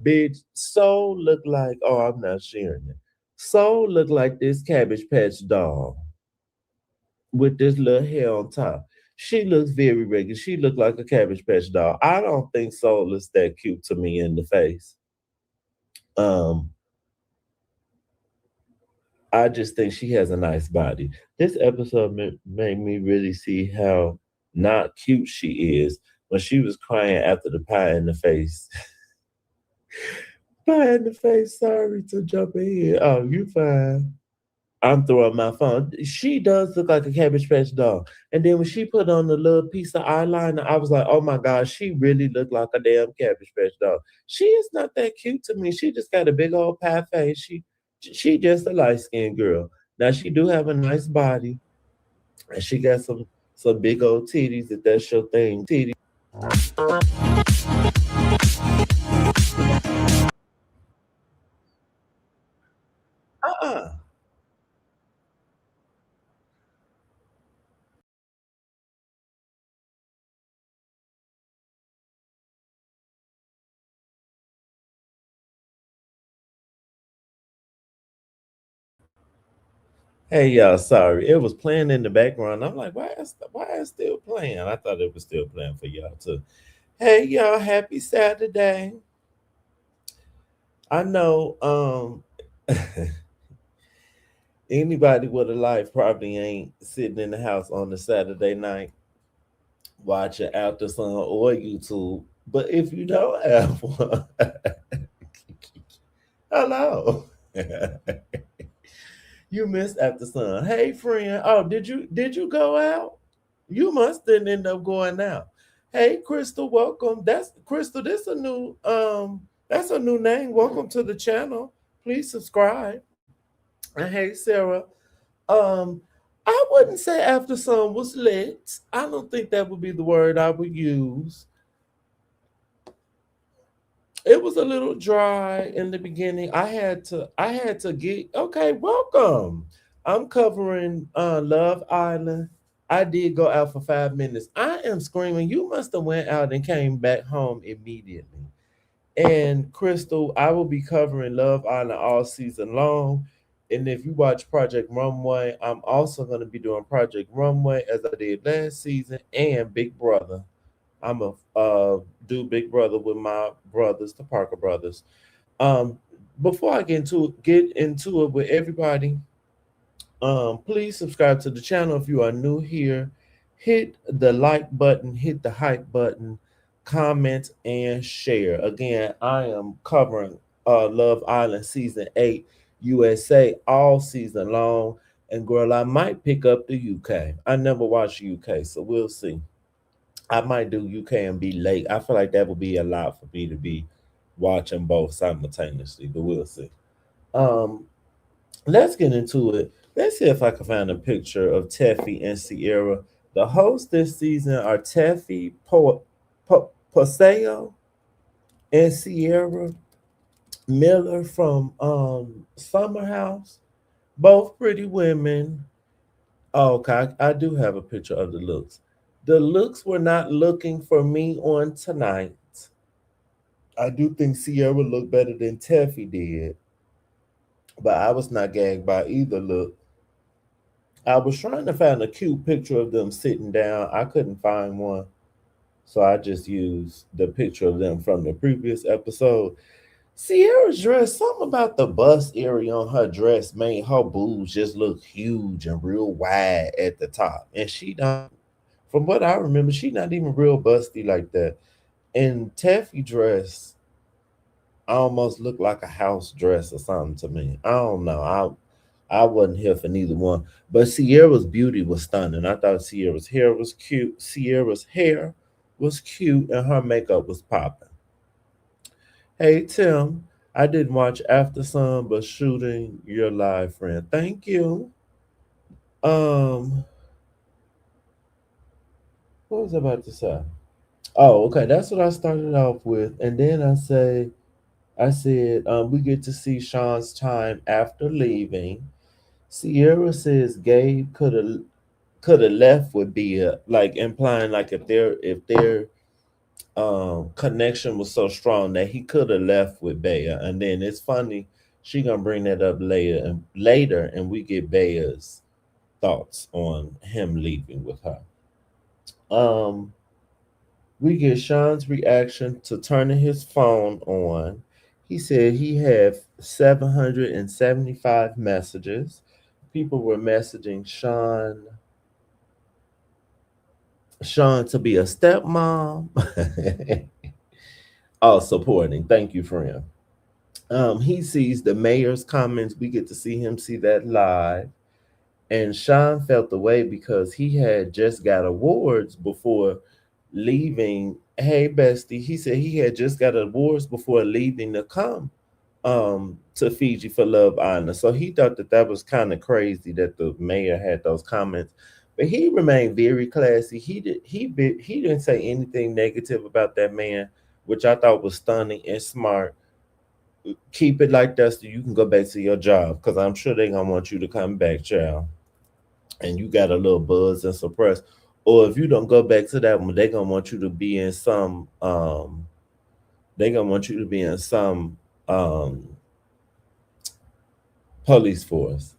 Bitch, Soul look like, oh, I'm not sharing it. Soul look like this Cabbage Patch doll with this little hair on top. She looks very regular. She looked like a Cabbage Patch doll. I don't think Soul is that cute to me in the face. Um, I just think she has a nice body. This episode made me really see how not cute she is when she was crying after the pie in the face. Pie in the face, sorry to jump in. Oh, you fine. I'm throwing my phone. She does look like a Cabbage Patch doll. And then when she put on the little piece of eyeliner, I was like, oh my God, she really looked like a damn Cabbage Patch doll. She is not that cute to me. She just got a big old pie face. She just a light skinned girl. Now she do have a nice body, and she got some big old titties if that's your thing. Titties. Uh-uh. Hey y'all, sorry. It was playing in the background. I'm like, why is still playing? I thought it was still playing for y'all too. Hey y'all, happy Saturday. I know anybody with a life probably ain't sitting in the house on a Saturday night watching Aftersun or YouTube. But if you don't have one, hello. You missed Aftersun. Hey friend. Oh, did you go out? You must didn't end up going out. Hey Crystal, welcome. That's Crystal, this a new that's a new name. Welcome to the channel. Please subscribe. And hey Sarah. Um, I wouldn't say after sun was lit. I don't think that would be the word I would use. It was a little dry in the beginning. I had to get okay, welcome. I'm covering Love Island. I did go out for 5 minutes. I am screaming. You must have went out and came back home immediately. And Crystal, I will be covering Love Island all season long. And if you watch Project Runway, I'm also going to be doing Project Runway as I did last season and Big Brother. I'm a do Big Brother with my brothers, the Parker brothers. Um, Before I get into it with everybody, please subscribe to the channel if you are new here. Hit the like button, hit the hype button, comment and share. Again, I am covering Love Island season 8 USA all season long. And girl, I might pick up the UK. I never watched UK, so we'll see. I might do UK and be late. I feel like that would be a lot for me to be watching both simultaneously, but we'll see. Um, let's get into it. Let's see if I can find a picture of Tefi and Ciara. The hosts this season are Tefi Paseo and Ciara Miller from Summer House. Both pretty women. Oh, okay, I do have a picture of the looks. The looks were not looking for me on tonight. I do think Sierra looked better than Tefi did, but I was not gagged by either look. I was trying to find a cute picture of them sitting down. I couldn't find one, so I just used the picture of them from the previous episode. Sierra's dress, something about the bust area on her dress made her boobs just look huge and real wide at the top. And she don't, from what I remember, she not even real busty like that. And Taffy dress almost looked like a house dress or something to me. I don't know. I wasn't here for neither one. But Sierra's beauty was stunning. I thought Sierra's hair was cute. Sierra's hair was cute and her makeup was popping. Hey Tim, I didn't watch After Sun, but shooting your live friend. Thank you. Um, what was I about to say? Oh, okay. That's what I started off with. And then I said, we get to see Sean's time after leaving. Sierra says Gabe could have left with Bea, like implying like if they're connection was so strong that he could have left with Bea. And then it's funny, she gonna bring that up later, and we get Bea's thoughts on him leaving with her. Um, we get Sean's reaction to turning his phone on. He said he had 775 messages. People were messaging Sean to be a stepmom. Oh, supporting. Thank you, friend. He sees the mayor's comments. We get to see him see that live. And Sean felt the way because he had just got awards before leaving. Hey, bestie, he said he had just got awards before leaving to come to Fiji for Love Island. So he thought that that was kind of crazy that the mayor had those comments. But he remained very classy. He didn't say anything negative about that man, which I thought was stunning and smart. Keep it like that so you can go back to your job because I'm sure they're gonna want you to come back, child. And you got a little buzz and suppress. Or if you don't go back to that one, they're gonna want you to be in some they're gonna want you to be in some um police force.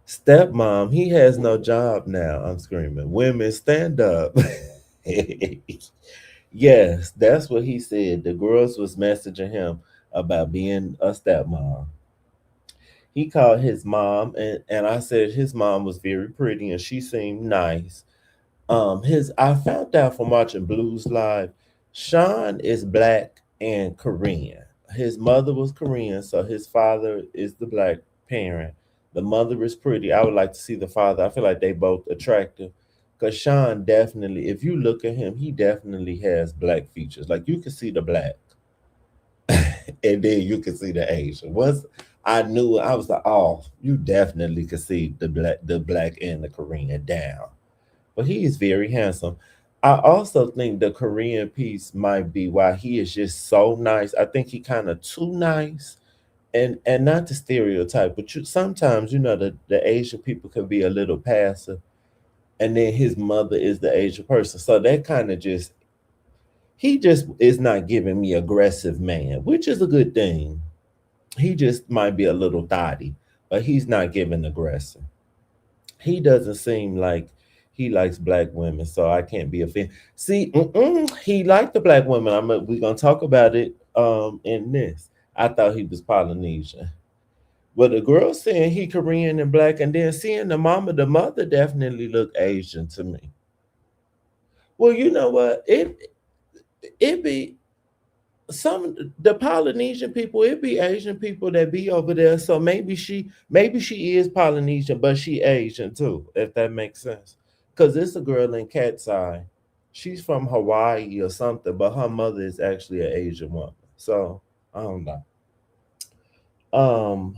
Stepmom, he has no job now. I'm screaming. Women stand up. Yes, that's what he said. The girls was messaging him about being a stepmom. He called his mom, and I said his mom was very pretty and she seemed nice. His I found out from watching Blues Live, Sean is black and Korean. His mother was Korean, so his father is the black parent. The mother is pretty. I would like to see the father. I feel like they both attractive. Cause Sean definitely, if you look at him, he definitely has black features. Like you can see the black, and then you can see the Asian. Once I knew, I was like, oh, you definitely could see the black and the Korean down. But he is very handsome. I also think the Korean piece might be why he is just so nice. I think he kind of too nice, and not the stereotype, but sometimes the Asian people can be a little passive, and then his mother is the Asian person, so that kind of just he just is not giving me aggressive man, which is a good thing. He just might be a little thotty, but he's not giving aggressive. He doesn't seem like he likes black women, so I can't be offended. See, he liked the black women. We're gonna talk about it in this. I thought he was Polynesian. But the girl saying he Korean and black, and then seeing the mother definitely looked Asian to me. Well, you know what? It be some the Polynesian people, it be Asian people that be over there. So maybe she is Polynesian, but she Asian too, if that makes sense. Cause it's a girl in Cat's Eye. She's from Hawaii or something, but her mother is actually an Asian woman. So I don't know. Um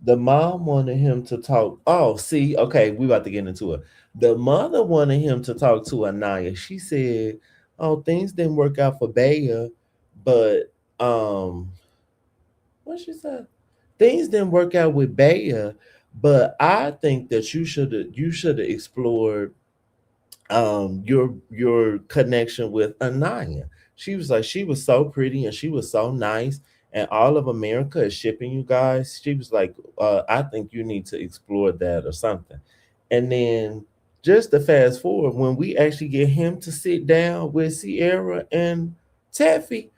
the mom wanted him to talk. Oh, see, okay, we about to get into it. The mother wanted him to talk to Anaya. She said, "Oh, things didn't work out for Bea, but um, what she said? Things didn't work out with Bea, but I think that you should have explored your connection with Anaya." She was like, she was so pretty and she was so nice, and all of America is shipping you guys. She was like, I think you need to explore that or something. And then just to fast forward, when we actually get him to sit down with Ciara and Tefi,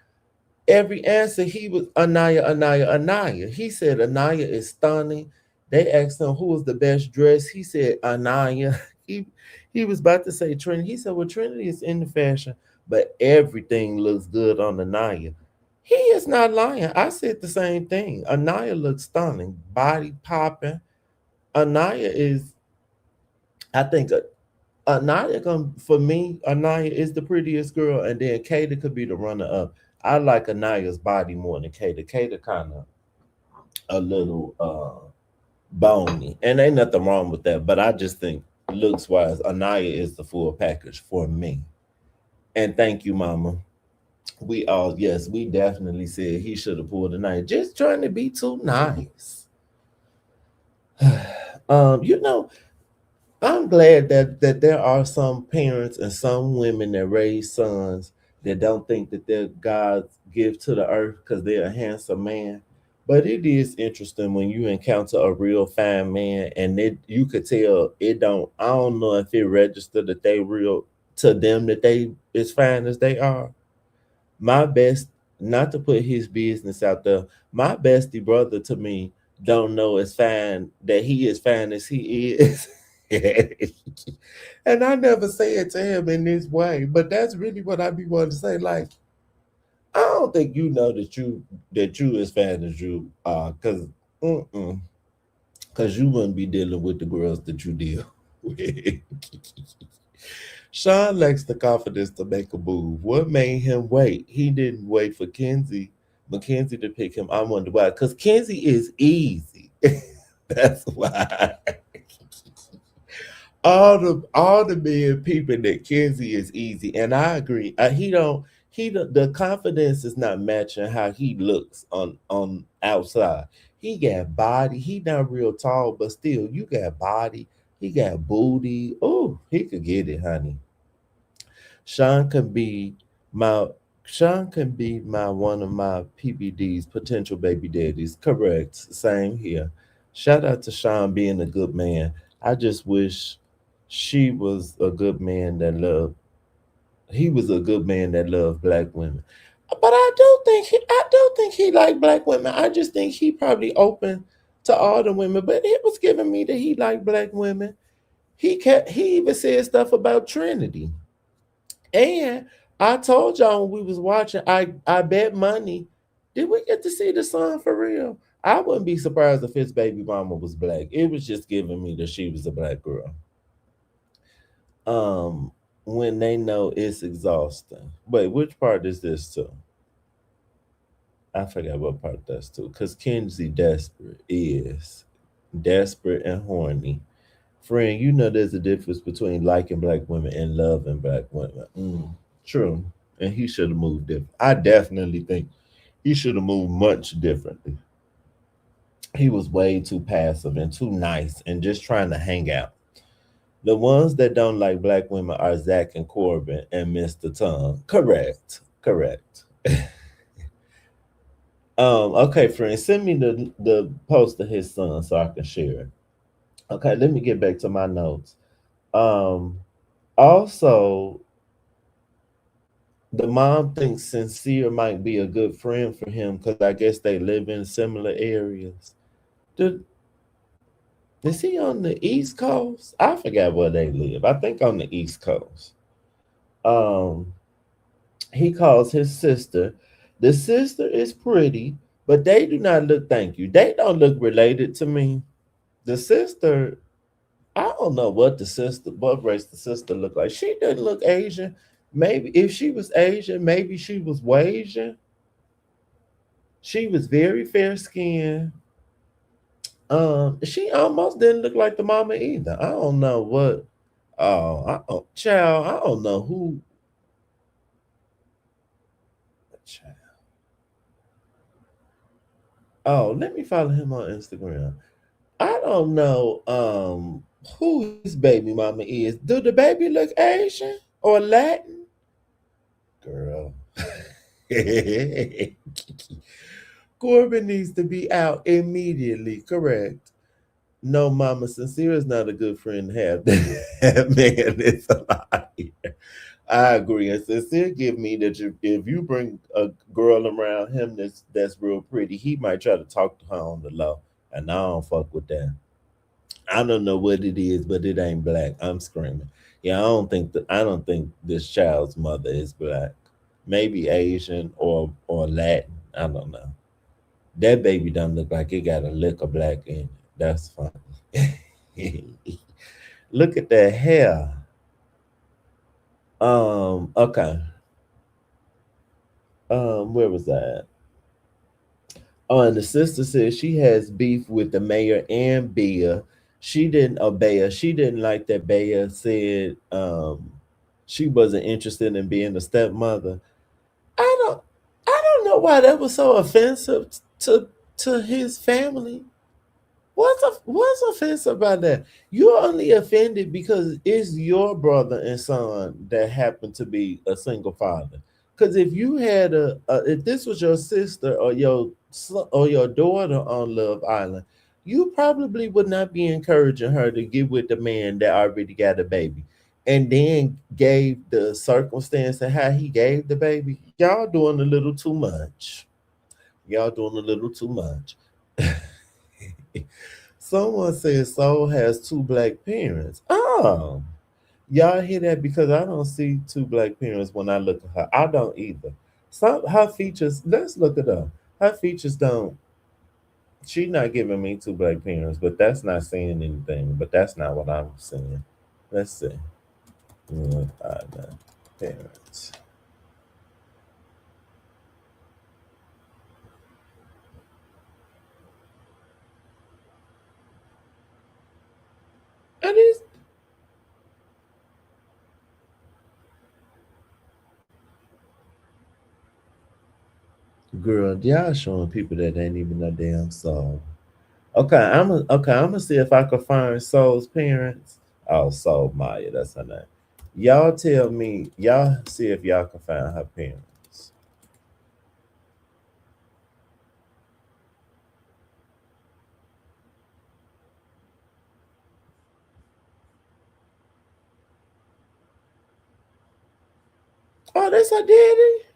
every answer he was Anaya, Anaya, Anaya. He said Anaya is stunning. They asked him who was the best dressed. He said Anaya. He he was about to say Trinity. He said, well, Trinity is in the fashion, but everything looks good on Anaya. He is not lying. I said the same thing. Anaya looks stunning, body popping. Anaya is, I think, Anaya for me. Anaya is the prettiest girl, and then Kata could be the runner up. I like Anaya's body more than Kata. Kata kind of a little bony, and ain't nothing wrong with that. But I just think looks wise, Anaya is the full package for me. And thank you, Mama. We all, yes, we definitely said he should have pulled Anaya. Just trying to be too nice. you know, I'm glad that there are some parents and some women that raise sons that don't think that they're God's gift to the earth because they're a handsome man. But it is interesting when you encounter a real fine man and it you could tell it don't I don't know if it registered that they real to them that they as fine as they are. My best not to put his business out there, my bestie brother to me don't know as fine that he is fine as he is. And I never say it to him in this way, but that's really what I be wanting to say. Like, I don't think you know that you as fine as you are, cause you wouldn't be dealing with the girls that you deal with. Sean lacks the confidence to make a move. What made him wait? He didn't wait for Mackenzie to pick him. I wonder why. Because Kenzie is easy. That's why. All the men peeping that Kenzie is easy, and I agree. He don't. The confidence is not matching how he looks on outside. He got body. He not real tall, but still, you got body. He got booty. Oh, he could get it, honey. Sean can be my Sean can be my one of my PBD's potential baby daddies. Correct. Same here. Shout out to Sean being a good man. I just wish she was a good man that loved he was a good man that loved black women. But I do think he liked black women. I just think he probably open to all the women. But it was giving me that he liked black women. He even said stuff about Trinity. And I told y'all when we was watching, I bet money. Did we get to see the son for real? I wouldn't be surprised if his baby mama was black. It was just giving me that she was a black girl. Um, when they know it's exhausting. Wait, which part is this to? I forgot what part that's to. Cause Kenzie desperate is desperate and horny. Friend, you know there's a difference between liking black women and loving black women. True. And he should have moved different. I definitely think he should have moved much differently. He was way too passive and too nice and just trying to hang out. The ones that don't like black women are Zach and Corbin and Mr. Tongue. Correct. Correct. Okay, friend, send me the post of his son so I can share it. Okay, let me get back to my notes. Um, Also, the mom thinks Sincere might be a good friend for him because I guess they live in similar areas. Did, is he on the East Coast? I forgot where they live. I think on the East Coast. Um, he calls his sister. The sister is pretty, but they do not look. Thank you. They don't look related to me. The sister, I don't know what race the sister look like. She doesn't look Asian. Maybe if she was Asian, maybe she was Asian. She was very fair skinned. She almost didn't look like the mama either. I don't know what. Oh, child, I don't know who. Child. Oh, let me follow him on Instagram. I don't know who his baby mama is. Do the baby look Asian or Latin? Girl. Corbin needs to be out immediately. Correct. No, Mama, Sincere is not a good friend to have. That man is a liar. I agree. And Sincere give me that if you bring a girl around him that's real pretty, he might try to talk to her on the low. And I don't fuck with that. I don't know what it is, but it ain't black. I'm screaming. Yeah, I don't think this child's mother is black. Maybe Asian or Latin. I don't know. That baby don't look like it got a lick of black in it. That's funny. Look at that hair. Okay. Where was that? Oh, and the sister says she has beef with the mayor and Bea. She didn't obey her. She didn't like that Bea said she wasn't interested in being a stepmother. I don't I don't know why that was so offensive to his family. What's offensive about that? You're only offended because it's your brother and son that happen to be a single father. Because if you had if this was your sister or your son or your daughter on Love Island, you probably would not be encouraging her to get with the man that already got a baby, and then gave the circumstance and how he gave the baby. Y'all doing a little too much. Y'all doing a little too much. Someone says Soul has two black parents. Oh, y'all hear that? Because I don't see two black parents when I look at her. I don't either. Some her features. Let's look it up. Her features don't. She not giving me two black parents, but that's not saying anything. But that's not what I'm saying. Let's see. What are the parents? And it's girl. Y'all showing people that ain't even a damn soul. Okay. I'm gonna see if I can find Soul's parents. Oh, Soul Maya, that's her name. Y'all tell me. Y'all see if y'all can find her parents. Oh, that's her daddy.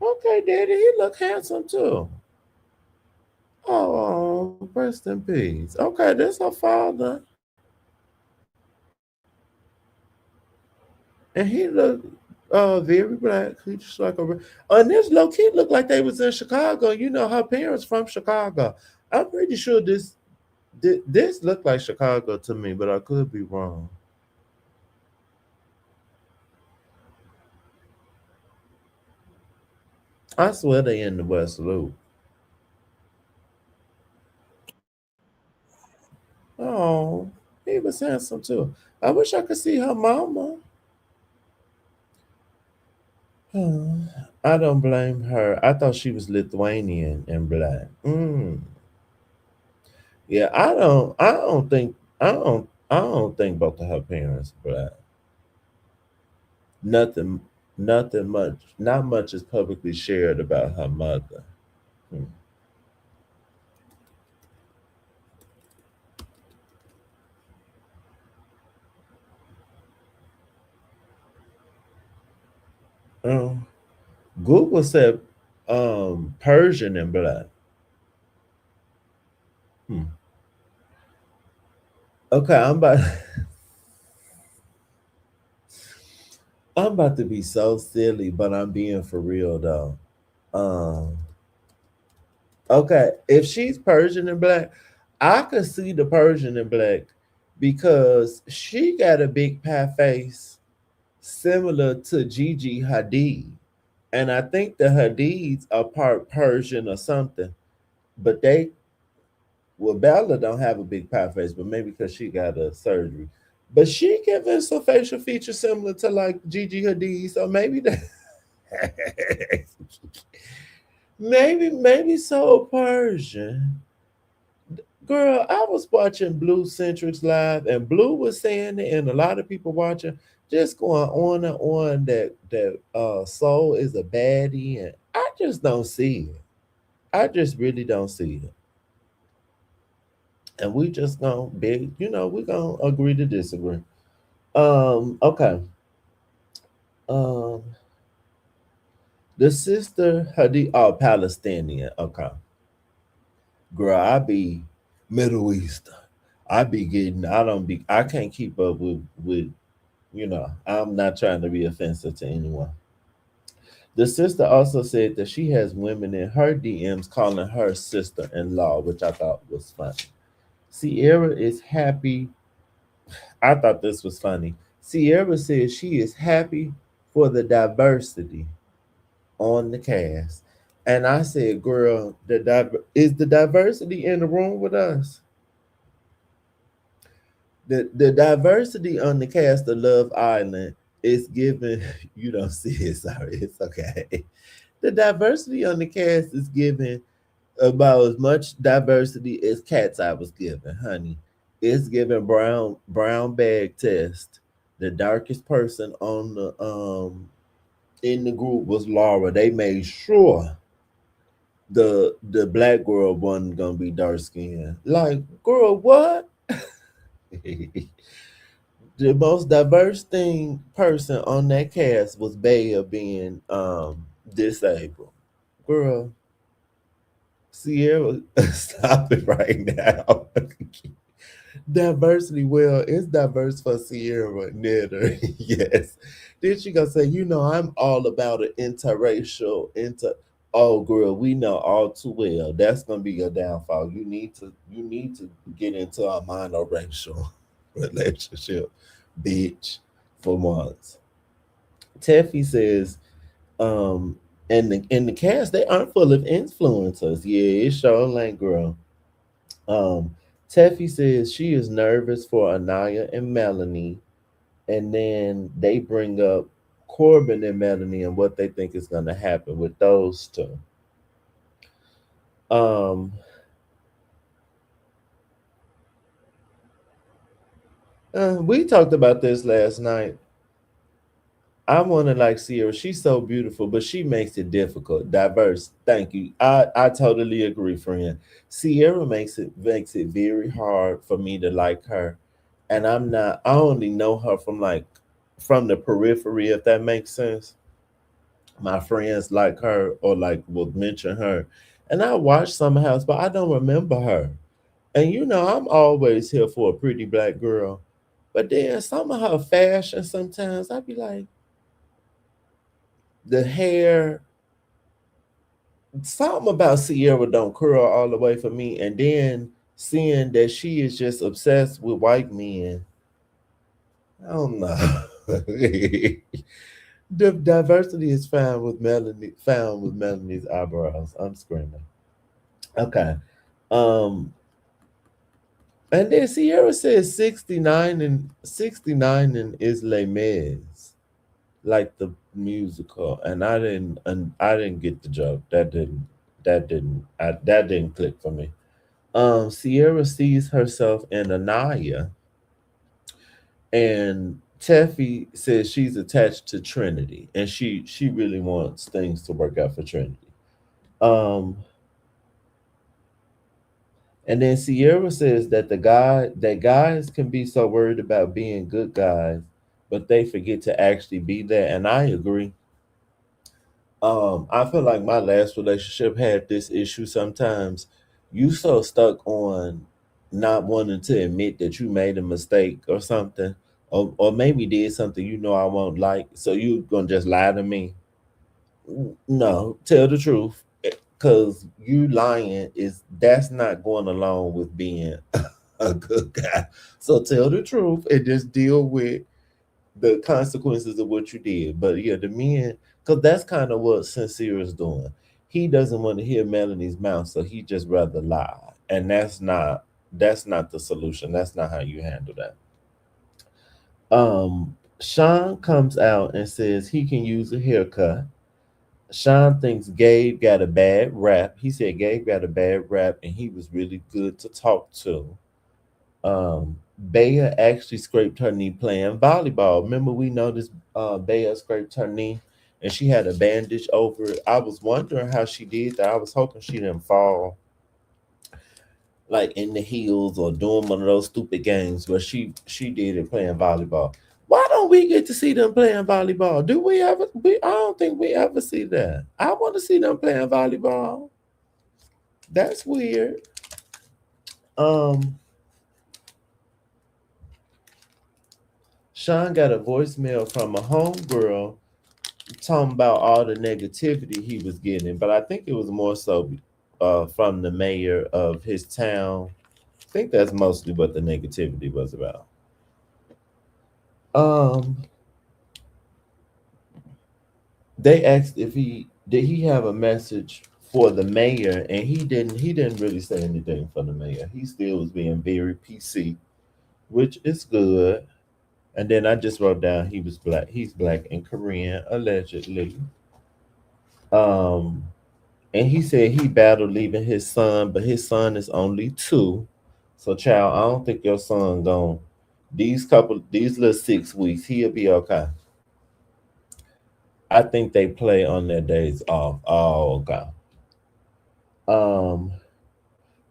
Okay, daddy, he look handsome too. Oh, rest in peace. Okay, that's her father, and he look very black. He just like a. And this low key looked like they was in Chicago. You know, her parents from Chicago. I'm pretty sure this looked like Chicago to me, but I could be wrong. I swear they in the West Loop. Oh, he was handsome too. I wish I could see her mama. Hmm, I don't blame her. I thought she was Lithuanian and black. Yeah, I don't think both of her parents black. Nothing, nothing much. Not much is publicly shared about her mother. Hmm. Um, Google said Persian and black. Hmm. Okay, I'm about to be so silly, but I'm being for real though. Um, okay, if she's Persian and black, I could see the Persian and black because she got a big pie face similar to Gigi Hadid. And I think the Hadids are part Persian or something. But well, Bella don't have a big pie face, but maybe because she got a surgery. But she gives some facial features similar to like Gigi Hadid. So maybe that maybe so Persian. Girl, I was watching Blue Centrics live, and Blue was saying it, and a lot of people watching, just going on and on that Soul is a baddie, and I just don't see it. I just really don't see it, and we just gonna be, we gonna agree to disagree. Okay. Um, the sister Hadi, oh, Palestinian. Okay, girl, I be Middle Eastern. I be getting. I don't be. I can't keep up with. I'm not trying to be offensive to anyone. The sister also said that she has women in her DMs calling her sister in law, which I thought was funny. Ciara is happy. I thought this was funny. Ciara says she is happy for the diversity on the cast. And I said, girl, is the diversity in the room with us? The diversity on the cast of Love Island is given. You don't see it, sorry, it's okay. The diversity on the cast is given about as much diversity as cats I was given, honey. It's given brown bag test. The darkest person on the in the group was Laura. They made sure the black girl wasn't gonna be dark skinned. Like, girl, what? The most diverse thing person on that cast was Bea being disabled. Girl, Ciara, stop it right now. Diversity, well, it's diverse for Ciara Knitter. Yes. Then she gonna say, I'm all about an interracial, oh girl, we know all too well. That's gonna be your downfall. You need to get into a monoracial relationship, bitch, for once. Tefi says, and the cast, they aren't full of influencers. Yeah, it's Sean like girl. Um, Tefi says she is nervous for Anaya and Melanie, and then they bring up Corbin and Melanie and what they think is going to happen with those two. Um, we talked about this last night. I want to like Ciara. She's so beautiful, but she makes it difficult. Diverse. Thank you. I totally agree, friend. Ciara makes it very hard for me to like her, and I'm not. I only know her from the periphery, if that makes sense. My friends like her or like will mention her, and I watch some house, but I don't remember her. And I'm always here for a pretty black girl, but then some of her fashion sometimes I be like the hair, something about Ciara don't curl all the way for me. And then seeing that she is just obsessed with white men, I don't know. The diversity is found with Melanie's eyebrows. I'm screaming. Okay. Um, and then Ciara says 69 and is Les Mis, like the musical, and I didn't get the joke. That didn't click for me. Ciara sees herself in Anaya, and Tefi says she's attached to Trinity, and she really wants things to work out for Trinity. Um, and then Ciara says that guys can be so worried about being good guys, but they forget to actually be that. And I agree. I feel like my last relationship had this issue sometimes. You so stuck on not wanting to admit that you made a mistake or something, or maybe did something I won't like, so you gonna just lie to me. No, tell the truth. Cause you lying is that's not going along with being a good guy. So tell the truth and just deal with the consequences of what you did. But yeah, the men, because that's kind of what Sincere is doing. He doesn't want to hear Melanie's mouth, so he just rather lie, and that's not the solution. That's not how you handle that. Sean comes out and says he can use a haircut. Sean thinks Gabe got a bad rap. He said Gabe got a bad rap, and he was really good to talk to. Bea actually scraped her knee playing volleyball. Remember, we noticed Bea scraped her knee and she had a bandage over it. I was wondering how she did that. I was hoping she didn't fall like in the heels or doing one of those stupid games, but she did it playing volleyball. Why don't we get to see them playing volleyball? Do we ever? I don't think we ever see that. I want to see them playing volleyball. That's weird. Um, Sean got a voicemail from a homegirl talking about all the negativity he was getting, but I think it was more so from the mayor of his town. I think that's mostly what the negativity was about. Um, they asked if he did he have a message for the mayor, and he didn't really say anything for the mayor. He still was being very PC, which is good. And then I just wrote down he was black. He's black and Korean, allegedly. Um, And he said he battled leaving his son, but his son is only 2. So, child, I don't think your son gone these little 6 weeks. He'll be okay. I think they play on their days off. Oh, okay. Um,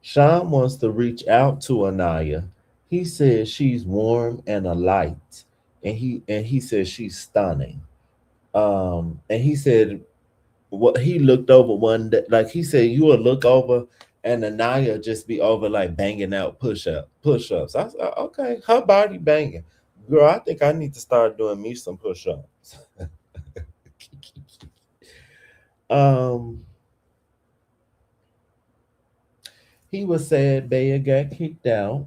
Sean wants to reach out to Anaya. He says she's warm and a light, and he says she's stunning. And he said what he looked over one day, like he said, you will look over and Anaya just be over like banging out push ups. I said, okay, her body banging, girl. I think I need to start doing me some push ups. um, he was sad Bea got kicked out.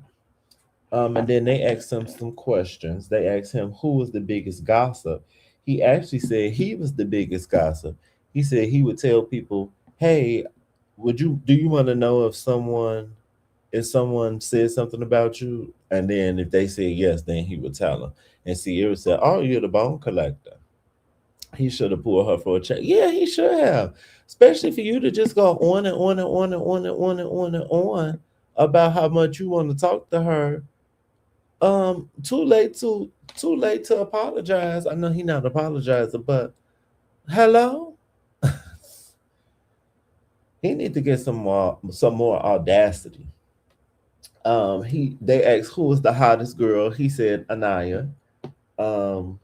And then they asked him some questions. They asked him who was the biggest gossip. He actually said he was the biggest gossip. He said he would tell people, "Hey, do you want to know if someone said something about you?" And then if they said yes, then he would tell them. And Ciara said, "Oh, you're the bone collector." He should have pulled her for a check. Yeah, he should have. Especially for you to just go on and on and on and on and on and on and on about how much you want to talk to her. Too late to apologize. I know he not apologizing, but hello, he need to get some more audacity. They asked who was the hottest girl. He said Anaya. Um,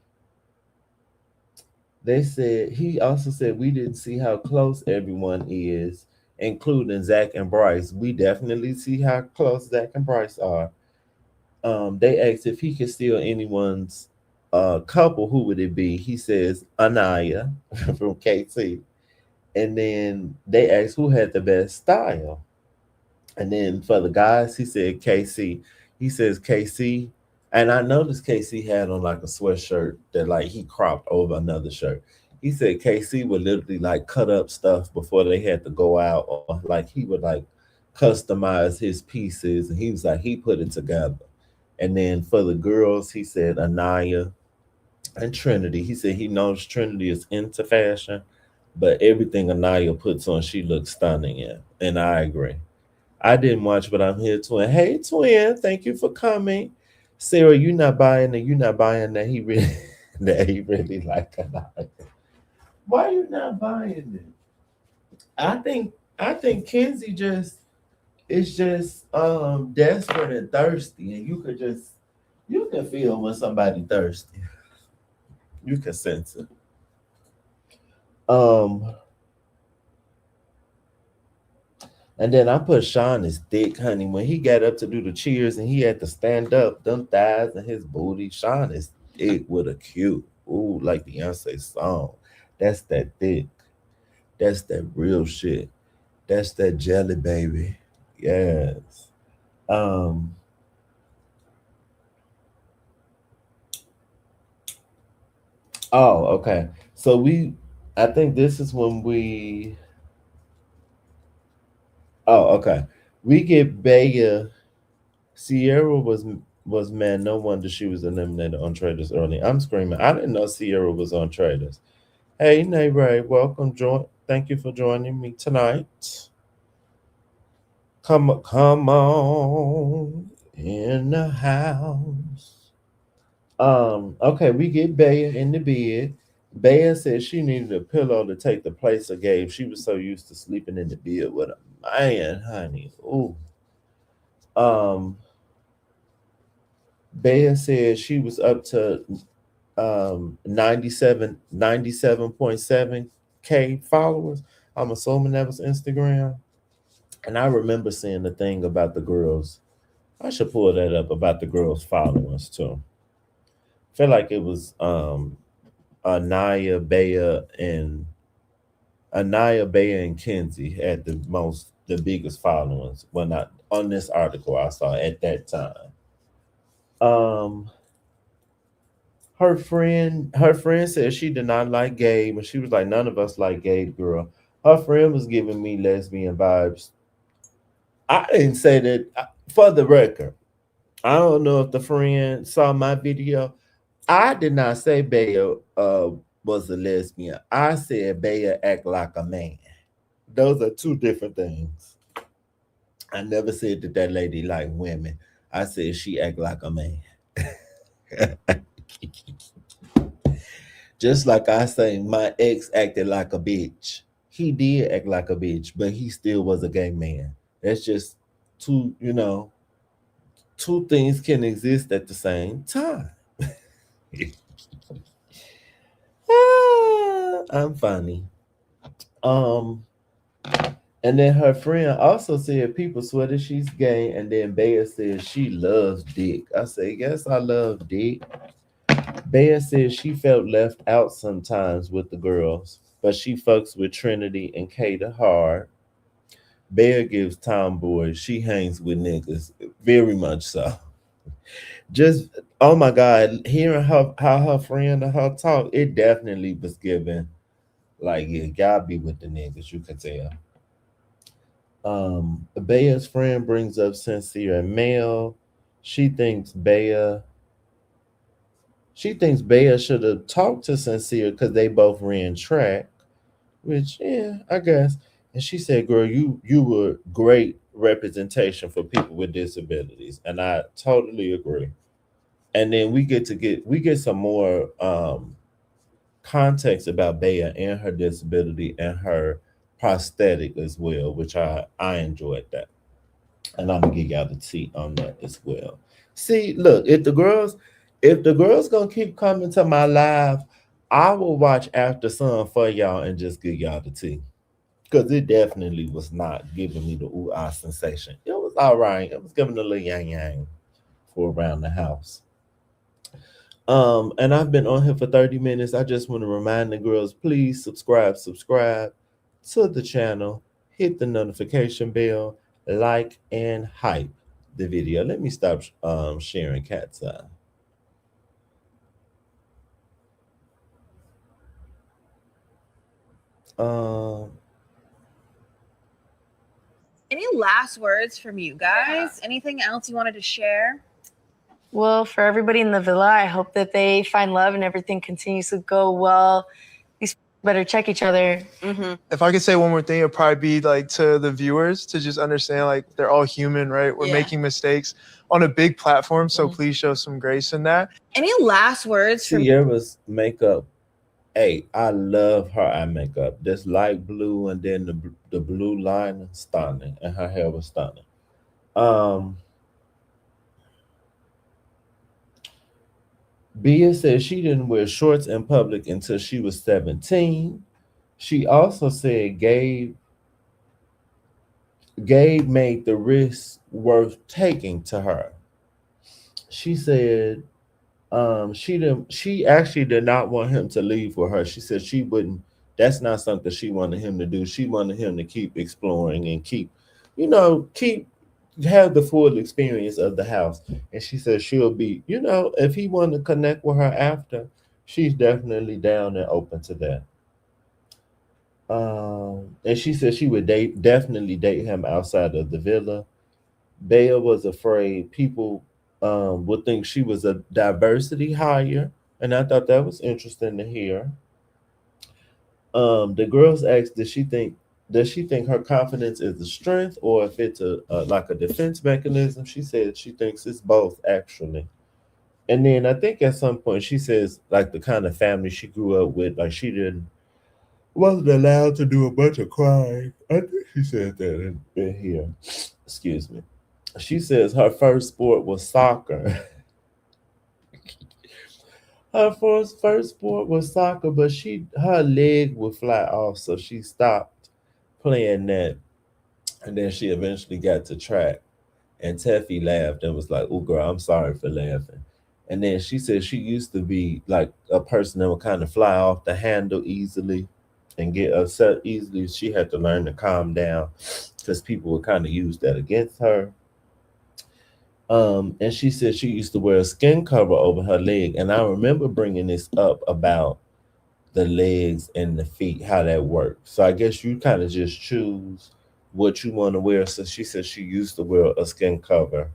they said he also said we didn't see how close everyone is, including Zach and Bryce. We definitely see how close Zach and Bryce are. They asked if he could steal anyone's couple, who would it be? He says Anaya from KT. And then they asked who had the best style. And then for the guys, he said KC. He says KC. And I noticed KC had on like a sweatshirt that like he cropped over another shirt. He said KC would literally like cut up stuff before they had to go out, or like he would like customize his pieces. And he was like, he put it together. And then for the girls, he said Anaya and Trinity. He said he knows Trinity is into fashion, but everything Anaya puts on, she looks stunning in. And I agree. I didn't watch, but I'm here, twin. Hey, twin, thank you for coming. Sarah, you not buying it. You not buying that he really that he really like Anaya. Why you not buying it? I think Kenzie just is just desperate and thirsty, and you can feel when somebody thirsty. You can sense it. Um, and then I put Sean is thick, honey. When he got up to do the cheers and he had to stand up, them thighs and his booty. Sean is thick with a cute. Ooh, like Beyonce song. That's that thick. That's that real shit. That's that jelly baby. Yes. Um. Oh, okay. So I think this is when we. Oh, okay. We get Baya. Ciara was man. No wonder she was eliminated on Traders early. I'm screaming. I didn't know Ciara was on Traders. Hey, Nay Ray, welcome. Thank you for joining me tonight. Come on in the house. Okay, we get Baya in the bed. Baya said she needed a pillow to take the place of Gabe. She was so used to sleeping in the bed with a man, honey. Ooh. Um, Bea said she was up to 97.7K followers. I'm assuming that was Instagram. And I remember seeing the thing about the girls. I should pull that up about the girls' followers too. Feel like it was Anaya, Bea, and Anaya, Bea, and Kenzie had the biggest followers. Well, not on this article I saw at that time. Um, her friend said she did not like Gabe, and she was like, none of us like Gabe, girl. Her friend was giving me lesbian vibes. I didn't say that for the record. I don't know if the friend saw my video. I did not say Bea was a lesbian. I said Bea act like a man. Those are two different things. I never said that that lady like women. I said she act like a man. Just like I say, my ex acted like a bitch. He did act like a bitch, but he still was a gay man. That's just two, two things can exist at the same time. I'm funny. Um, and then her friend also said people swear that she's gay, and then Bea said she loves dick. I say, yes, I love dick. Bea says she felt left out sometimes with the girls, but she fucks with Trinity and Kata hard. Bea gives tomboy. She hangs with niggas. Very much so. Just oh my god, hearing her how her friend and her talk, it definitely was given like yeah, y'all be with the niggas, you can tell. Bea's friend brings up Sincere and Mel. She thinks Bea she thinks Bea should have talked to Sincere because they both ran track. Which, yeah, I guess. And she said, "Girl, you were great representation for people with disabilities," and I totally agree. And then we get some more context about Bea and her disability and her prosthetic as well, which I enjoyed that, and I'm gonna give y'all the tea on that as well. See, look, if the girls gonna keep coming to my live, I will watch After Sun for y'all and just give y'all the tea. Because it definitely was not giving me the ooh ah sensation. It was all right. It was giving a little yang yang for around the house. And I've been on here for 30 minutes. I just want to remind the girls, please subscribe to the channel, hit the notification bell, like and hype the video. Let me stop sharing cat's eye. Um, Any last words from you guys? Anything else you wanted to share? Well, for everybody in the villa, I hope that they find love and everything continues to go well. These better check each other. If I could say one more thing, it'd probably be like to the viewers to just understand like they're all human, right? We're making mistakes on a big platform, so please show some grace in that. Any last words from Ciara's makeup. Hey, I love her eye makeup. This light blue and then the blue line, stunning, and her hair was stunning. Um, Bia said she didn't wear shorts in public until she was 17. She also said Gabe made the risk worth taking to her. She said she actually did not want him to leave for her. She said she wouldn't that's not something she wanted him to do. She wanted him to keep exploring and keep have the full experience of the house. And she said she'll be, if he wanted to connect with her after, she's definitely down and open to that. And she said she would definitely date him outside of the villa. Bea was afraid people would think she was a diversity hire, and I thought that was interesting to hear. The girls asked, does she think her confidence is a strength or if it's a like a defense mechanism? She said she thinks it's both actually. And then I think at some point she says like the kind of family she grew up with, like she didn't wasn't allowed to do a bunch of crying. I think she said that in here. Excuse me. She says her first sport was soccer. Her first sport was soccer, but her leg would fly off, so she stopped playing that. And then she eventually got to track. And Tefi laughed and was like, "Oh, girl, I'm sorry for laughing." And then she said she used to be like a person that would kind of fly off the handle easily and get upset easily. She had to learn to calm down because people would kind of use that against her. And she said she used to wear a skin cover over her leg. And I remember bringing this up about the legs and the feet, how that works. So I guess you kind of just choose what you want to wear. So she said she used to wear a skin cover,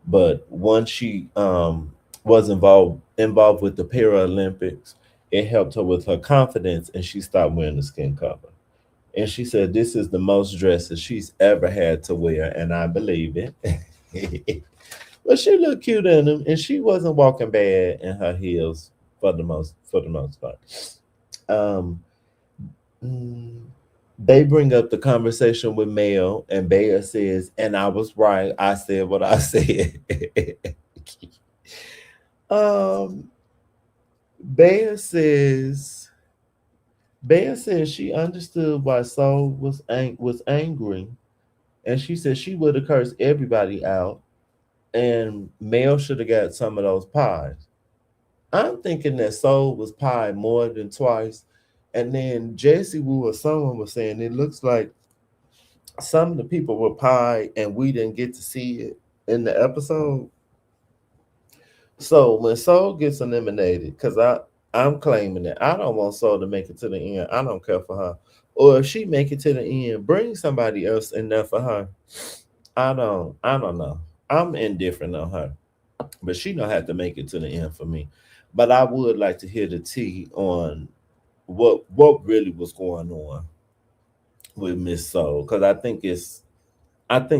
but once she was involved with the Paralympics, it helped her with her confidence, and she stopped wearing the skin cover. And she said this is the most dresses she's ever had to wear, and I believe it. But she looked cute in them, and she wasn't walking bad in her heels for the most part. Um, mm, they bring up the conversation with Mel, and Bea says, "And I was right. I said what I said." um, Bea says, Bea says she understood why Soul was angry, and she said she would have cursed everybody out, and Mel should have got some of those pies. I'm thinking that Soul was pie more than twice. And then Jesse Wu or someone was saying it looks like some of the people were pie and we didn't get to see it in the episode. So when Soul gets eliminated, because I'm claiming that I don't want Soul to make it to the end. I don't care for her. Or if she make it to the end, bring somebody else in there for her. I don't know. I'm indifferent on her. But she don't have to make it to the end for me. But I would like to hear the tea on what really was going on with Miss Soul, because I think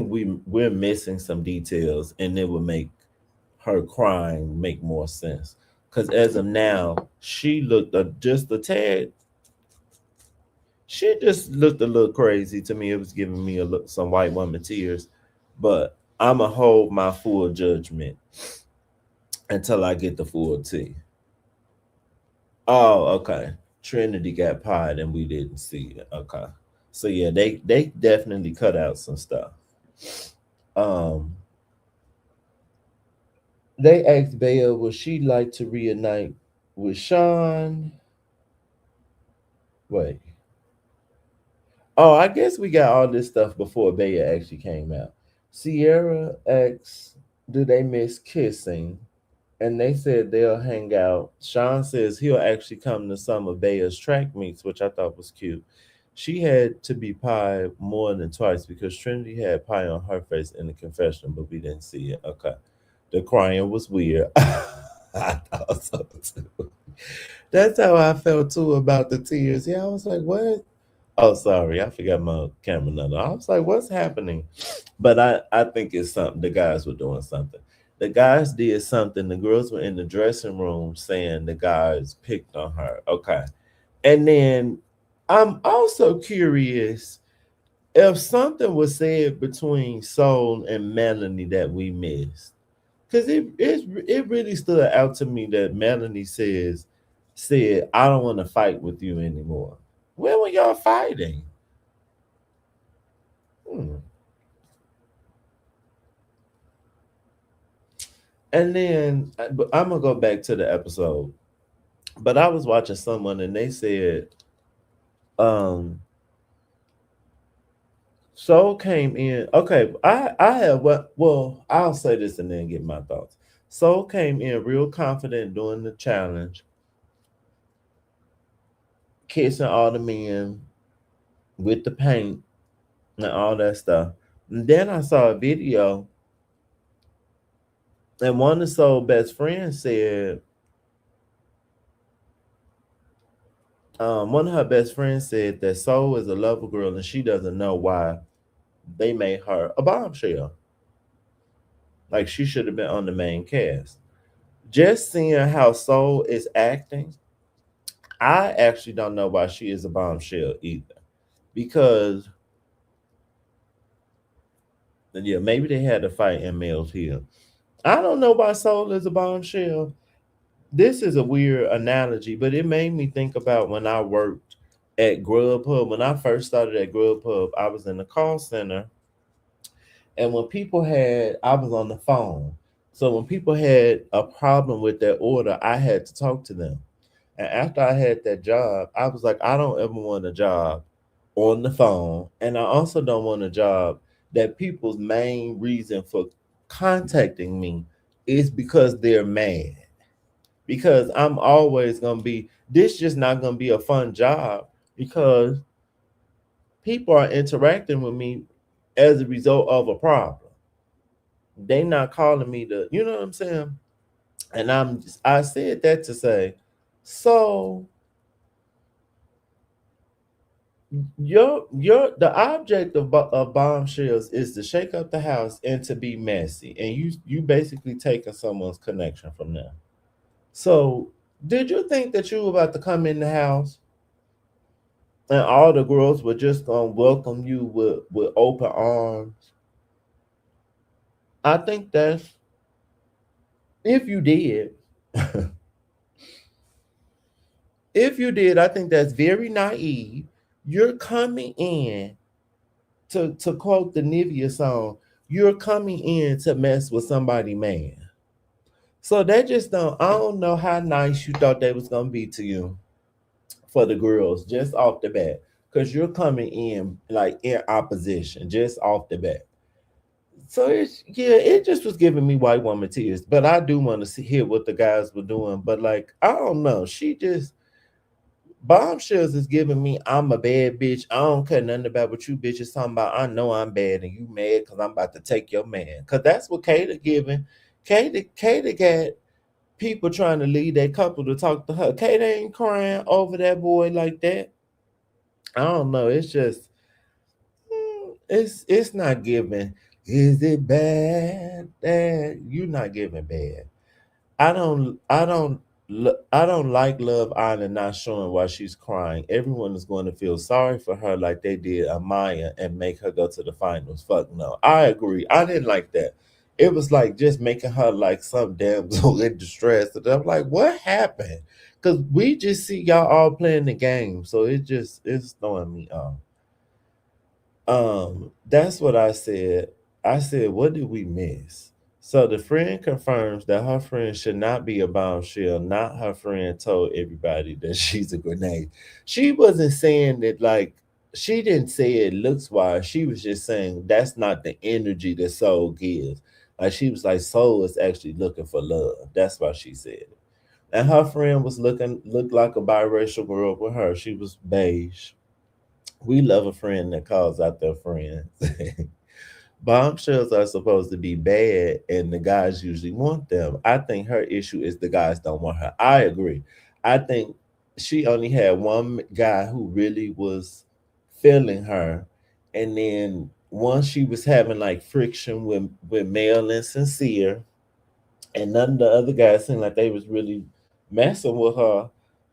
we're missing some details, and it would make her crying make more sense. Because as of now, she looked just a tad. She just looked a little crazy to me. It was giving me some white woman tears, but I'ma hold my full judgment until I get the full tea. Oh, okay. Trinity got pied and we didn't see it. Okay. So yeah, they definitely cut out some stuff. Um they asked Bea would she like to reunite with Sean. Wait. Oh, I guess we got all this stuff before Bea actually came out. Ciara asked, do they miss kissing? And they said they'll hang out. Sean says he'll actually come to some of Bea's track meets, which I thought was cute. She had to be pie more than twice because Trinity had pie on her face in the confession, but we didn't see it. Okay. The crying was weird. I thought so too. That's how I felt too about the tears. Yeah, I was like, what? Oh, sorry, I forgot my camera number. I was like, what's happening? But I think it's something. The guys were doing something. The guys did something. The girls were in the dressing room saying the guys picked on her. Okay. And then I'm also curious if something was said between Soul and Melanie that we missed. Because it really stood out to me that Melanie said, I don't want to fight with you anymore. When were y'all fighting? Hmm. And then but I'm gonna go back to the episode. But I was watching someone and they said, um, Soul came in. Okay, I have what well, I'll say this and then get my thoughts. Soul came in real confident doing the challenge, kissing all the men with the paint and all that stuff. And then I saw a video and one of Soul's best friends said, one of her best friends said that Soul is a lover girl and she doesn't know why they made her a bombshell. Like she should have been on the main cast. Just seeing how Soul is acting, I actually don't know why she is a bombshell either. Because yeah, maybe they had to fight in Mel's Hill. I don't know why Soul is a bombshell. This is a weird analogy, but it made me think about when I worked at Grubhub. When I first started at Grubhub, I was in the call center, and I was on the phone. So when people had a problem with their order, I had to talk to them. And after I had that job, I was like, I don't ever want a job on the phone. And I also don't want a job that people's main reason for contacting me is because they're mad. Because I'm always gonna be this just not gonna be a fun job because people are interacting with me as a result of a problem. They not calling me to, you know what I'm saying? And I said that to say, so the object of bombshells is to shake up the house and to be messy, and you basically taking someone's connection from them. So, did you think that you were about to come in the house and all the girls were just gonna welcome you with open arms? I think that's if you did, if you did, I think that's very naive. You're coming in to quote the Nivea song. You're coming in to mess with somebody, man. So that just don't. I don't know how nice you thought they was gonna be to you for the girls just off the bat, because you're coming in like in opposition just off the bat. So it's yeah, it just was giving me white woman tears. But I do want to hear what the guys were doing. But like I don't know, she just bombshells is giving me I'm a bad bitch. I don't care nothing about what you bitches talking about. I know I'm bad and you mad because I'm about to take your man. Cause that's what Kata giving. Kata got people trying to lead their couple to talk to her. Kata ain't crying over that boy like that. I don't know. It's just it's not giving. Is it bad that you not giving bad? I don't like Love Island not showing why she's crying. Everyone is going to feel sorry for her like they did Amaya and make her go to the finals. Fuck no. I agree. I didn't like that. It was like just making her like some damsel in distress. And I'm like, what happened? Because we just see y'all all playing the game. So it's throwing me off. That's what I said. I said, what did we miss? So the friend confirms that her friend should not be a bombshell. Not her friend told everybody that she's a grenade. She wasn't saying that like she didn't say it looks wise. She was just saying that's not the energy that Soul gives. Like she was like Soul is actually looking for love. That's why she said it. And her friend was looked like a biracial girl with her. She was beige. We love a friend that calls out their friends. Bombshells are supposed to be bad, and the guys usually want them. I think her issue is the guys don't want her. I agree. I think she only had one guy who really was feeling her, and then once she was having like friction with Mel and Sincere, and none of the other guys seemed like they was really messing with her.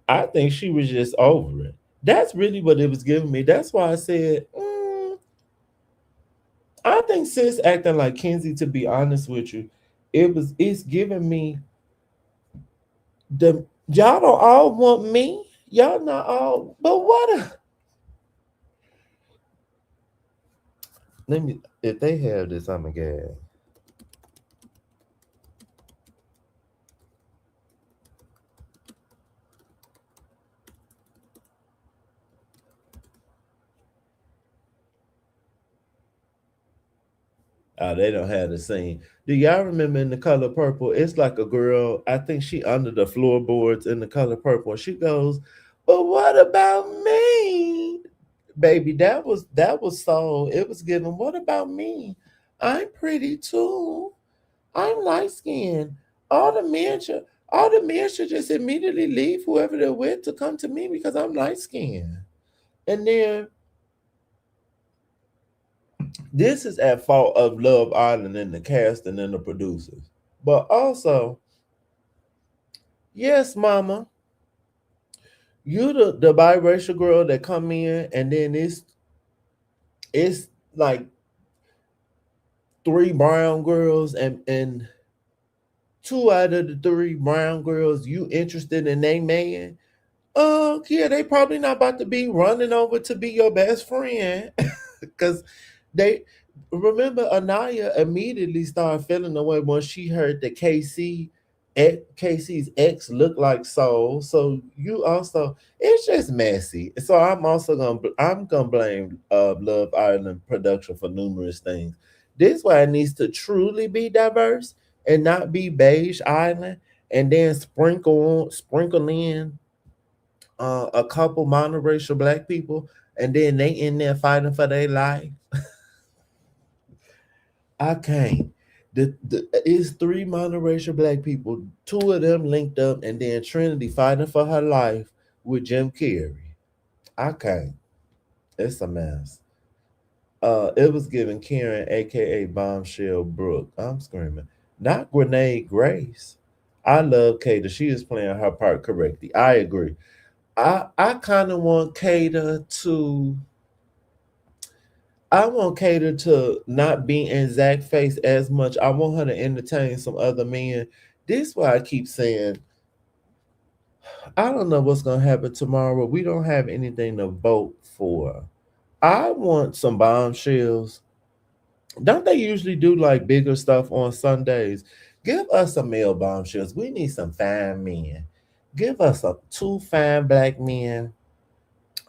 I think she was just over it. That's really what it was giving me. That's why I said, I think sis acting like Kenzie. To be honest with you, it's giving me the y'all don't all want me. Y'all not all, but what? Let me. If they have this, I'm a gag. They don't have the same. Do y'all remember in the color purple? It's like a girl. I think she under the floorboards in the color purple. And she goes, "But what about me, baby?" That was so. It was given. What about me? I'm pretty too. I'm light skinned. All the men should just immediately leave whoever they're with to come to me because I'm light skinned. And then this is at fault of Love Island and the casting and the producers. But also, yes, mama, you the biracial girl that come in and then it's like three brown girls and two out of the three brown girls you interested in they man. Yeah, they probably not about to be running over to be your best friend. Because they remember Anaya immediately started feeling the way when she heard that KC's ex looked like Soul. So you also it's just messy. So I'm gonna blame Love Island production for numerous things. This why it needs to truly be diverse and not be beige island and then sprinkle in a couple monoracial black people and then they in there fighting for their life. I can't. The it's three monoracial black people, two of them linked up, and then Trinity fighting for her life with Jim Carrey. I can't. It's a mess. It was giving Karen, aka Bombshell Brooke. I'm screaming. Not Grenade Grace. I love Kata. She is playing her part correctly. I agree. I kind of want Kata to. I want Kata to not be in Zach face as much. I want her to entertain some other men. This why I keep saying I don't know what's gonna happen tomorrow. We don't have anything to vote for. I want some bombshells. Don't they usually do like bigger stuff on Sundays? Give us some male bombshells. We need some fine men. Give us two fine black men.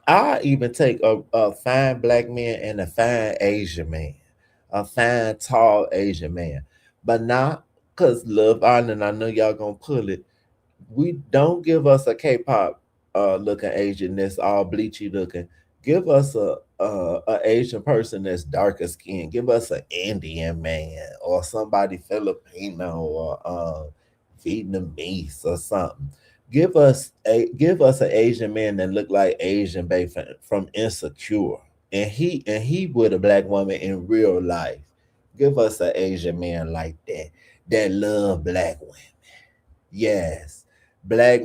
I even take a fine black man and a fine Asian man, a fine tall Asian man, but not because Love Island. I know y'all gonna pull it. We don't give us a K-pop looking Asian that's all bleachy looking. Give us a Asian person that's darker skinned. Give us an Indian man or somebody Filipino or Vietnamese or something. Give us an Asian man that look like Asian babe from Insecure, and he with a black woman in real life. Give us an Asian man like that love black women. Yes. Black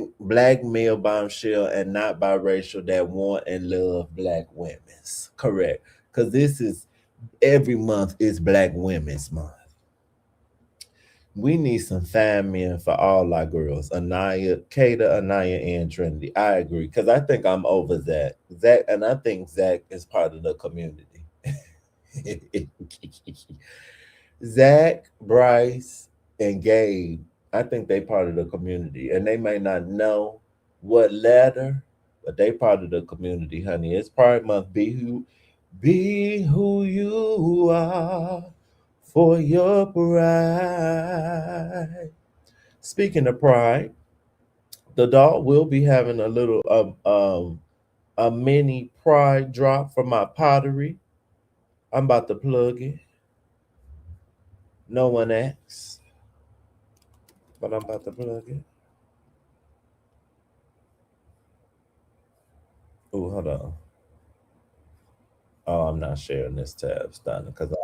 male bombshell and not biracial that want and love black women's. Correct. Because this is every month is Black Women's Month. We need some fine men for all our girls. Anaya, Kata, Anaya, and Trinity. I agree. Because I think I'm over Zach. And I think Zach is part of the community. Zach, Bryce, and Gabe, I think they part of the community. And they may not know what letter, but they part of the community, honey. It's Pride Month. Be who you are for your pride. Speaking of pride, the dog will be having a mini pride drop for my pottery. I'm about to plug it. No one asks, but I'm about to plug it. Oh, hold on. Oh, I'm not sharing this tab, Stunner, because I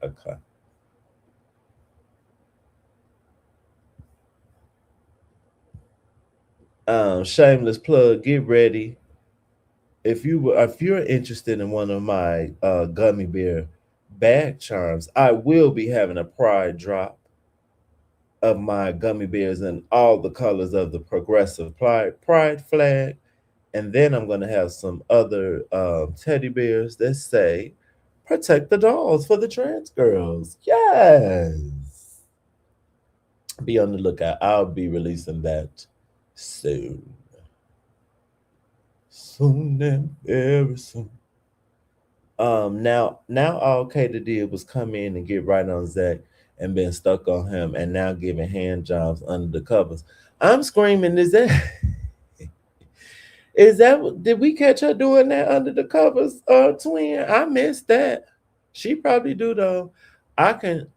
okay. Shameless plug. Get ready. If you're interested in one of my gummy bear bag charms, I will be having a pride drop of my gummy bears in all the colors of the progressive pride flag. And then I'm going to have some other teddy bears that say, protect the dolls for the trans girls. Yes. Be on the lookout. I'll be releasing that soon. Soon and very soon. Now all Kata did was come in and get right on Zach and been stuck on him and now giving hand jobs under the covers. I'm screaming, did we catch her doing that under the covers, twin? I missed that. She probably do though. I can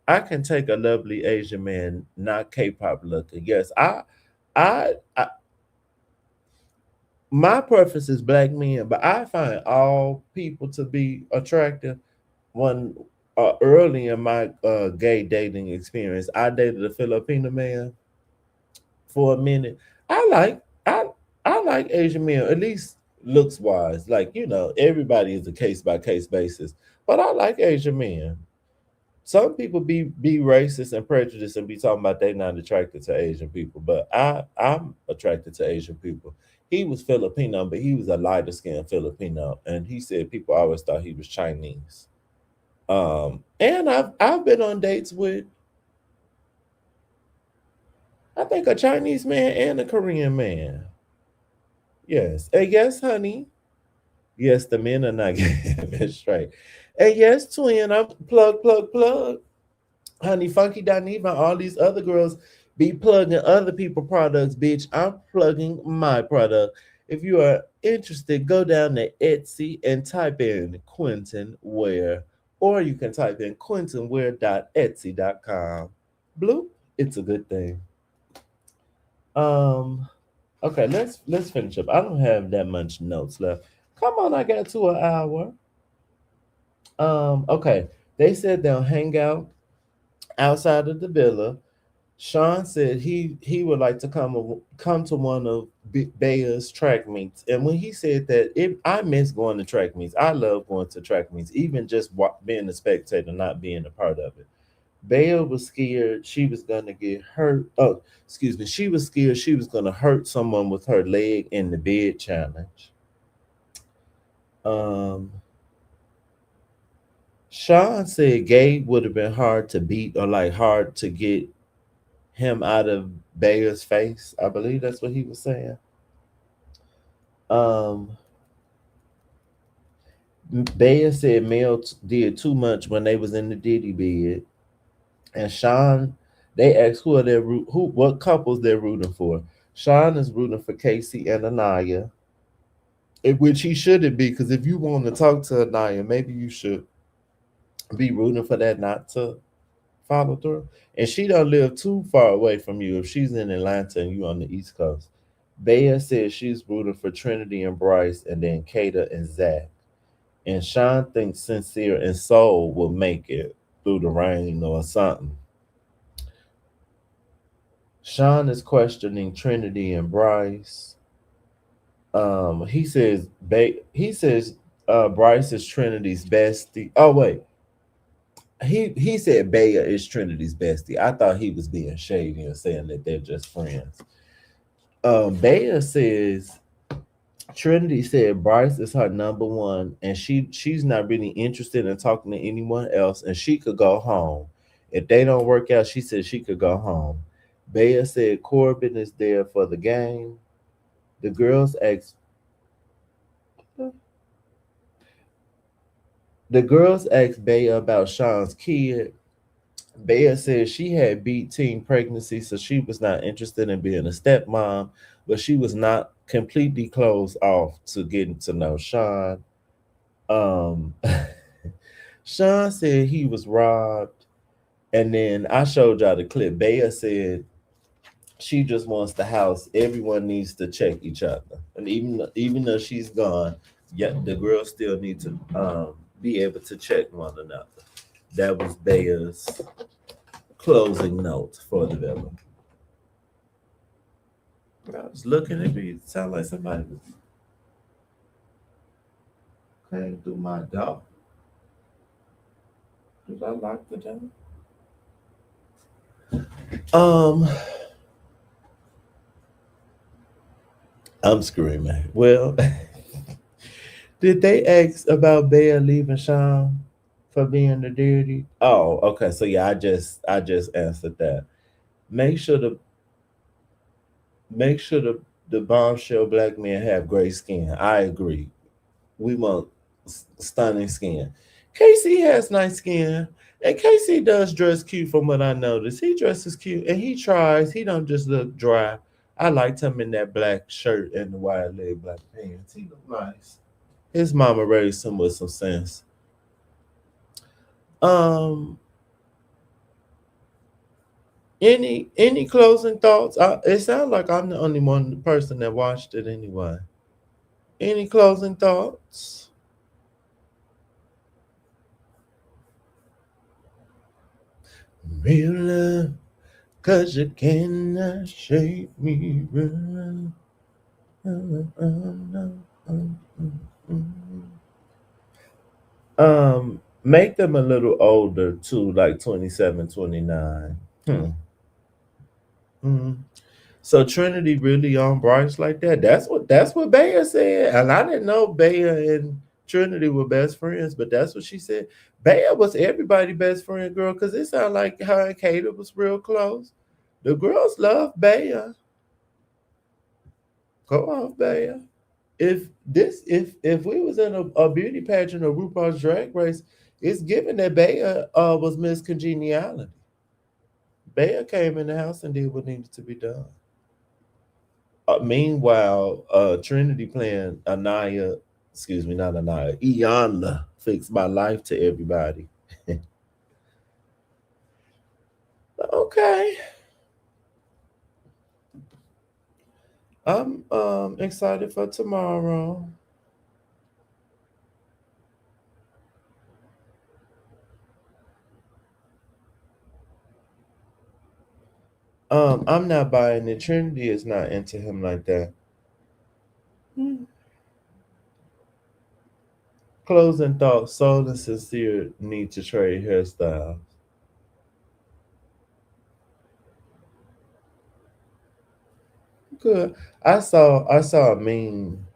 take a lovely Asian man, not K-pop looking. Yes, I my preference is black men, but I find all people to be attractive. One early in my gay dating experience, I dated a Filipino man for a minute. I like I I like Asian men, at least looks wise. Like, everybody is a case by case basis. But I like Asian men. Some people be racist and prejudiced and be talking about they not attracted to Asian people. But I'm attracted to Asian people. He was Filipino, but he was a lighter skinned Filipino. And he said people always thought he was Chinese. And I've been on dates with I think a Chinese man and a Korean man. Yes. And yes, honey. Yes, the men are not getting straight. And yes, twin, I'm plug. Honey, Funky Dineva, all these other girls be plugging other people products, bitch. I'm plugging my product. If you are interested, go down to Etsy and type in Quentin Wear, or you can type in quentinwear.etsy.com. Blue, it's a good thing. Um, okay, let's finish up. I don't have that much notes left Come on, I got to an hour. Okay. They said they'll hang out outside of the villa. Sean said he would like to come to one of Baya's track meets, and when he said that, I miss going to track meets. I love going to track meets, even just being a spectator, not being a part of it. Baya was scared she was gonna get hurt. Oh, excuse me. She was scared she was gonna hurt someone with her leg in the bed challenge. Um, Sean said Gabe would have been hard to beat or like hard to get him out of Baya's face. I believe that's what he was saying. Um, Baya said Mel did too much when they was in the Diddy bed, and Sean. They asked who are they who what couples they're rooting for. Sean is rooting for Casey and Anaya, which he shouldn't be because if you want to talk to Anaya, maybe you should be rooting for that not to follow through. And she don't live too far away from you if she's in Atlanta and you on the East Coast. Bea says she's rooting for Trinity and Bryce and then Kata and Zach. And Sean thinks Sincere and Soul will make it through the rain or something. Sean is questioning Trinity and Bryce. He says Bryce is Trinity's bestie. Oh wait, he said Bea is Trinity's bestie. I thought he was being shady and saying that they're just friends. Bea says Trinity said Bryce is her number one, and she's not really interested in talking to anyone else, and she could go home. If they don't work out, she said she could go home. Bea said Corbin is there for the game. The girls asked the girls asked Bea about Sean's kid. Bea said she had beat teen pregnancy, so she was not interested in being a stepmom, but she was not completely closed off to getting to know Sean. Um, Sean said he was robbed, and then I showed y'all the clip. Bea said she just wants the house. Everyone needs to check each other, and even though she's gone, yeah, the girls still need to be able to check one another. That was Bea's closing note for the villa. I was looking at me. It sounded like somebody was came through my door. Did I lock the door? Um, I'm screaming. Well, did they ask about Bea leaving Sean for being the dirty? Oh, okay. So yeah, I just answered that. Make sure the make sure the bombshell black men have gray skin. I agree. We want stunning skin. Casey has nice skin, and Casey does dress cute. From what I noticed, he dresses cute, and he tries. He don't just look dry. I liked him in that black shirt and the wide leg black pants. He looked nice. His mama raised him with some sense. Um, any closing thoughts? It sounds like I'm the only one person that watched it anyway. Any closing thoughts? Real love, cause you cannot shake me. Real make them a little older too, like 27, 29. Hmm. So Trinity really on Bryce like that? That's what Bea said, and I didn't know Bea and Trinity were best friends, but that's what she said. Bea was everybody best friend, girl, because it sounded like her and Kata was real close. The girls love Bea. Go on, Bea. If we was in a beauty pageant or RuPaul's Drag Race, it's given that Bea was Miss Congeniality. Bea came in the house and did what needed to be done. Meanwhile, Trinity playing Anaya, excuse me, not Anaya, Iyanla fixed my life to everybody. Okay, I'm excited for tomorrow. I'm not buying it. Trinity is not into him like that. Hmm. Closing thoughts. Soul and Sincere need to trade hairstyles. Good. I saw a meme.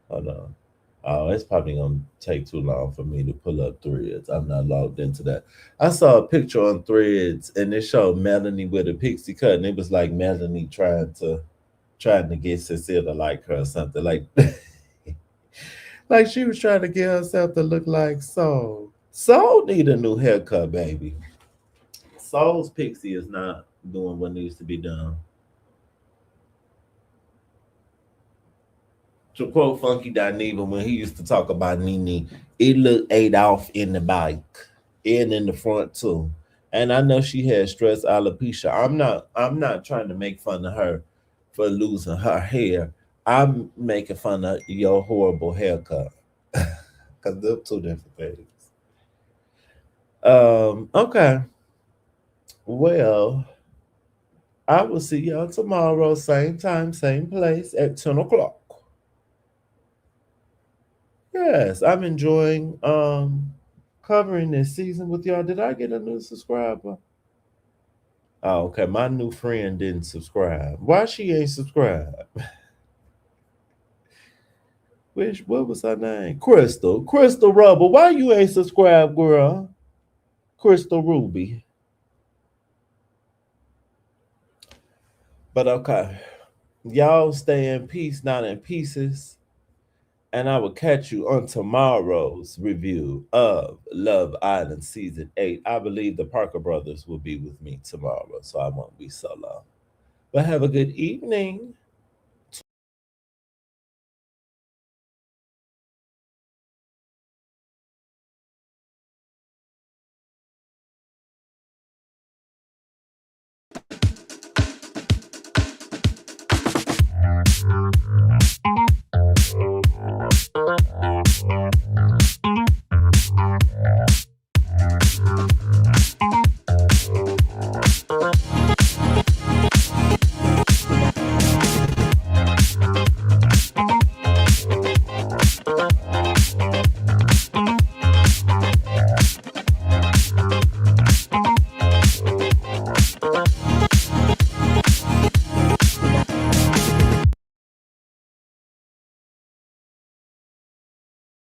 Hold on. Oh, it's probably gonna take too long for me to pull up threads. I'm not logged into that. I saw a picture on threads and it showed Melanie with a pixie cut, and it was like Melanie trying to get Cecile to like her or something. Like like she was trying to get herself to look like Soul. Soul need a new haircut, baby. Soul's pixie is not doing what needs to be done. To quote Funky Dineva when he used to talk about Nene, it looked ate off in the bike and in the front too. And I know she had stress alopecia. I'm not trying to make fun of her for losing her hair. I'm making fun of your horrible haircut. Cause they're two different things. Okay. Well, I will see y'all tomorrow, same time, same place at 10 o'clock. Yes, I'm enjoying covering this season with y'all. Did I get a new subscriber? Oh, okay. My new friend didn't subscribe. Why she ain't subscribed? Which what was her name? Crystal. Crystal Rubber. Why you ain't subscribed, girl? Crystal Ruby. But okay. Y'all stay in peace, not in pieces. And I will catch you on tomorrow's review of Love Island Season 8. I believe the Parker brothers will be with me tomorrow, so I won't be solo. But have a good evening.